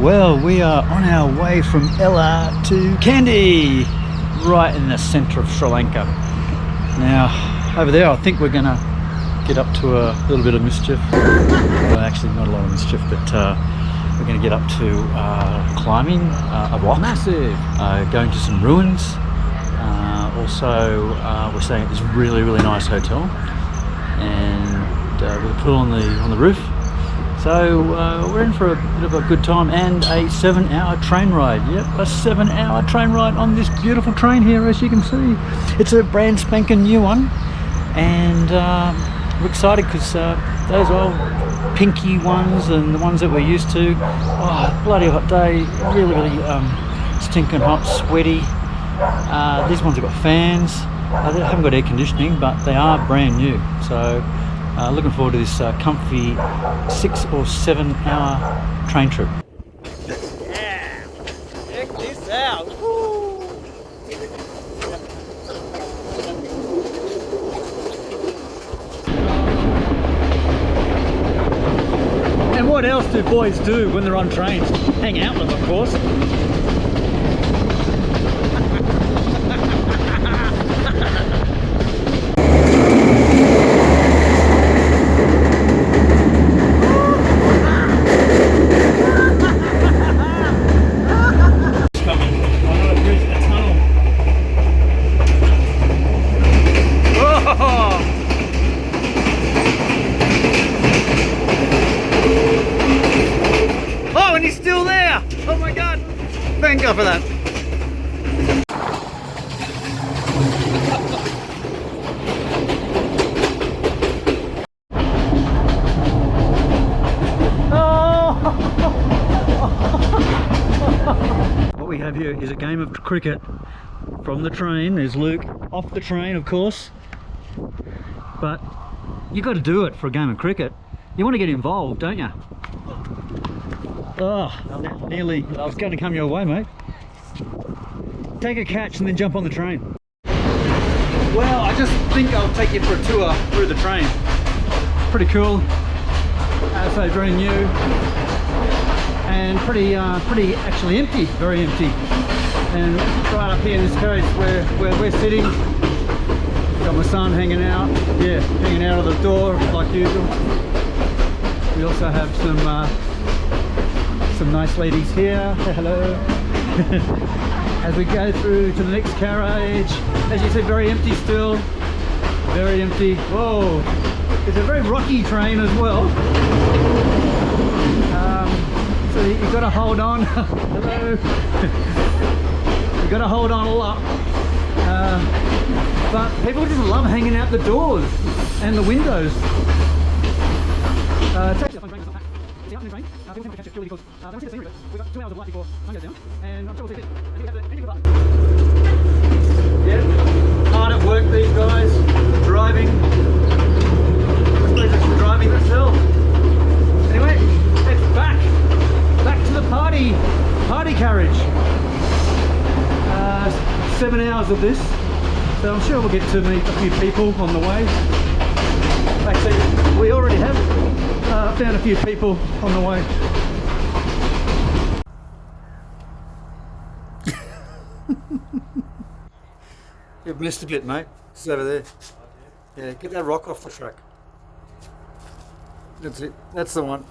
Well, we are on our way from Ella to Kandy, right in the centre of Sri Lanka. Now, over there I think we're going to get up to a little bit of mischief. Well, actually not a lot of mischief, but we're going to get up to climbing a rock. Massive! Going to some ruins. Also, we're staying at this really nice hotel, and with a pool on the roof. So we're in for a bit of a good time, and a 7-hour train ride. Yep, a 7-hour train ride on this beautiful train here, as you can see. It's a brand spanking new one, and we're excited because those old pinky ones and the ones that we're used to, oh, bloody hot day, really stinking hot, sweaty. These ones have got fans. They haven't got air conditioning, but they are brand new. So looking forward to this comfy 6 or 7 hour train trip. Yeah, check this out. Woo. And what else do boys do when they're on trains? Hang out with them, of course. Thank God for that. What we have here is a game of cricket from the train. There's Luke off the train, of course, but you got to do it for a game of cricket. You want to get involved, don't you? Oh, nearly. I was going to come your way, mate. Take a catch and then jump on the train. Well, I just think I'll take you for a tour through the train. Pretty cool. So very new. And pretty actually empty, very empty. And right up here in this carriage where we're sitting, got my son hanging out. Yeah, hanging out of the door like usual. We also have some nice ladies here. Hello. As we go through to the next carriage, as you said, very empty still. Very empty. Whoa! It's a very rocky train as well. So you've got to hold on. Hello. You've got to hold on a lot. But people just love hanging out the doors and the windows. It's actually a fun train. It's out in the train. People tend to catch it purely because they don't see the scenery, but we've got 2 hours of light before sun goes down, and I'm sure we'll see it. And you have the ending of the button. Yeah, hard at work these guys, driving. I suppose it's the driving itself. Anyway, it's back to the party carriage. 7 hours of this, so I'm sure we'll get to meet a few people on the way. Actually, we already have found a few people on the way. You've missed a bit, mate. It's over there. Yeah, get that rock off the track. That's it. That's the one.